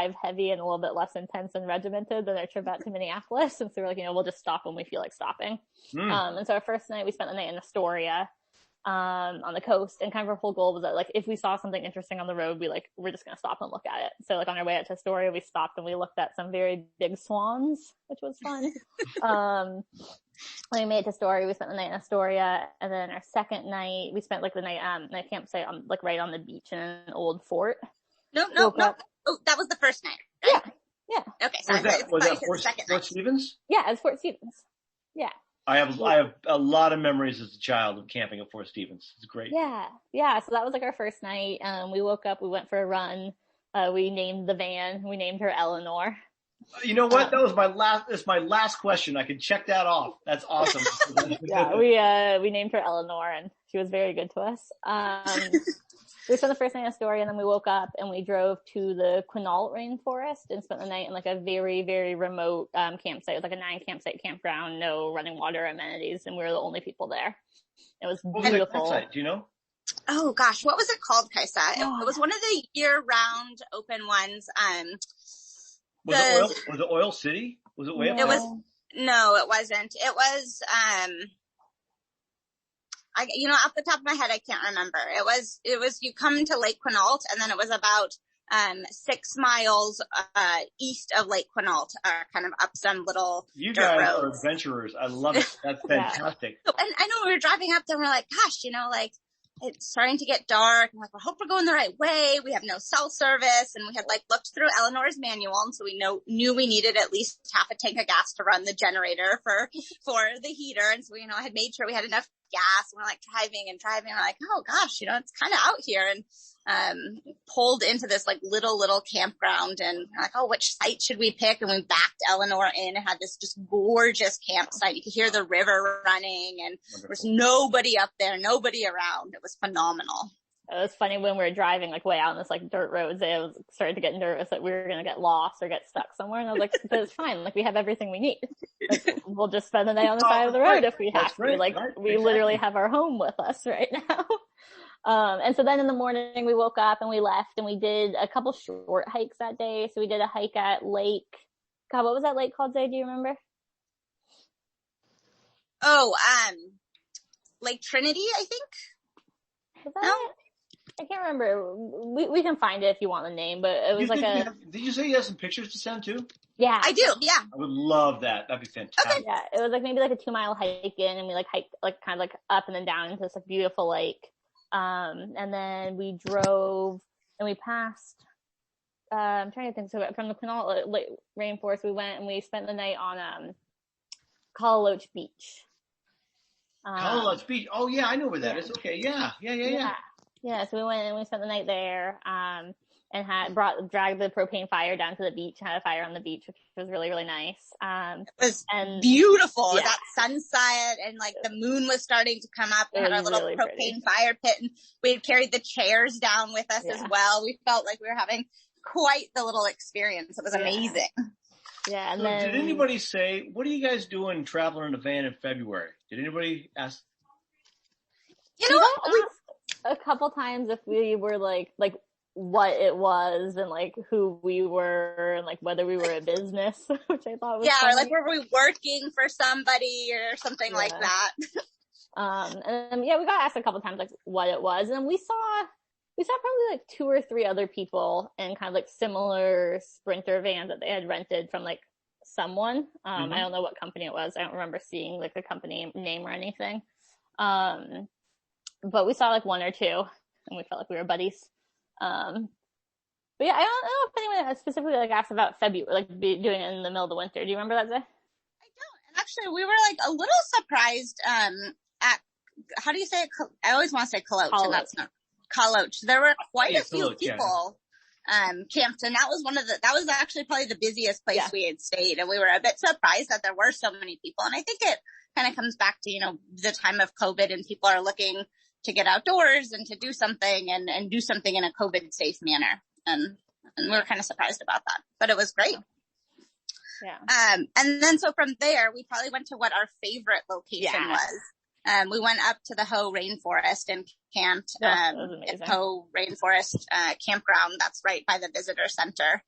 drive heavy and a little bit less intense and regimented than our trip out to Minneapolis. And so we're like, we'll just stop when we feel like stopping. And so our first night, we spent the night in Astoria, on the coast, and kind of our whole goal was that like if we saw something interesting on the road, we're just gonna stop and look at it. So like on our way out to Astoria, we stopped and we looked at some very big swans, which was fun. When we made it to Astoria, we spent the night in Astoria, and then our second night we spent like the night in a campsite on like right on the beach in an old fort. No. Oh, that was the first night, right? Yeah. Okay, sorry. Was that Fort Stevens? Yeah, it was Fort Stevens. Yeah. I have a lot of memories as a child of camping at Fort Stevens. It's great. Yeah. So that was like our first night. We woke up, we went for a run. We named the van. We named her Eleanor. You know what? That was my last question. I can check that off. That's awesome. Yeah, we named her Eleanor, and she was very good to us. We spent the first night in Astoria, and then we woke up and we drove to the Quinault Rainforest and spent the night in like a very, very remote campsite. It was like a 9-campsite campground, no running water amenities, and we were the only people there. It was beautiful. What was that? Do you know? Oh gosh, what was it called, Kaisa? It was one of the year-round open ones. Was it Oil City? Was it way up there? No, it wasn't. It was, off the top of my head, I can't remember. It was, you come to Lake Quinault, and then it was about, 6 miles, east of Lake Quinault, kind of up some little You dirt guys roads. are adventurers. I love it. That's fantastic. And I know we were driving up there, and we're like, gosh, it's starting to get dark. I'm like, I hope we're going the right way. We have no cell service. And we had like looked through Eleanor's manual. And so we knew we needed at least half a tank of gas to run the generator for the heater. And so, I had made sure we had enough gas. And we're like driving. We're like, oh gosh, it's kind of out here. And, pulled into this like little campground, and we're like, oh, which site should we pick? And we backed Eleanor in and had this just gorgeous campsite. You could hear the river running, and there was nobody up there, nobody around. It was phenomenal. It was funny when we were driving like way out on this like dirt roads. I was starting to get nervous that we were going to get lost or get stuck somewhere. And I was like, but it's fine. Like we have everything we need. Like, we'll just spend the night on the side of the road if we have to. Like we literally have our home with us right now. And so then in the morning we woke up and we left, and we did a couple short hikes that day. So we did a hike at Lake, God, what was that lake called, Zay? Do you remember? Oh, Lake Trinity, I think. Was that it? I can't remember. We can find it if you want the name, but it was did you say you have some pictures to send too? Yeah. I do, yeah. I would love that. That'd be fantastic. Okay. Yeah, it was like maybe like a 2-mile hike in, and we like hiked like kind of like up and then down into this like beautiful lake. And then we drove and we passed, I'm trying to think, so from the Quinault Rainforest, we went and we spent the night on, Calaloche Beach. Calaloche Beach. Oh yeah, I know where that is. Okay. Yeah. Yeah. So we went and we spent the night there, and dragged the propane fire down to the beach, had a fire on the beach, which was really, really nice. It was beautiful. Yeah. That sunset, and like the moon was starting to come up. We had our little propane fire pit, and we had carried the chairs down with us as well. We felt like we were having quite the little experience. It was amazing. Yeah. And so did anybody say, what are you guys doing traveling in a van in February? Did anybody ask? A couple times if we were like what it was and like who we were and like whether we were a business, which I thought was funny. Or like were we working for somebody or something like that. And we got asked a couple times like what it was, and we saw probably like 2 or 3 other people in kind of like similar Sprinter vans that they had rented from like someone. I don't know what company it was. I don't remember seeing like the company name or anything. But we saw like 1 or 2, and we felt like we were buddies. But yeah, I don't know if anyone specifically like asked about February, like doing it in the middle of the winter. Do you remember that, Zay? I don't. And actually, we were like a little surprised at, how do you say it? I always want to say Calaloche, and that's not Calaloche. There were quite a few people camped, and that was actually probably the busiest place we had stayed, and we were a bit surprised that there were so many people. And I think it kind of comes back to the time of COVID, and people are looking to get outdoors and to do something and do something in a COVID safe manner. And we were kind of surprised about that, but it was great. Yeah. And then so from there, we probably went to what our favorite location was. We went up to the Hoh Rainforest and camped, at Hoh Rainforest, campground. That's right by the visitor center.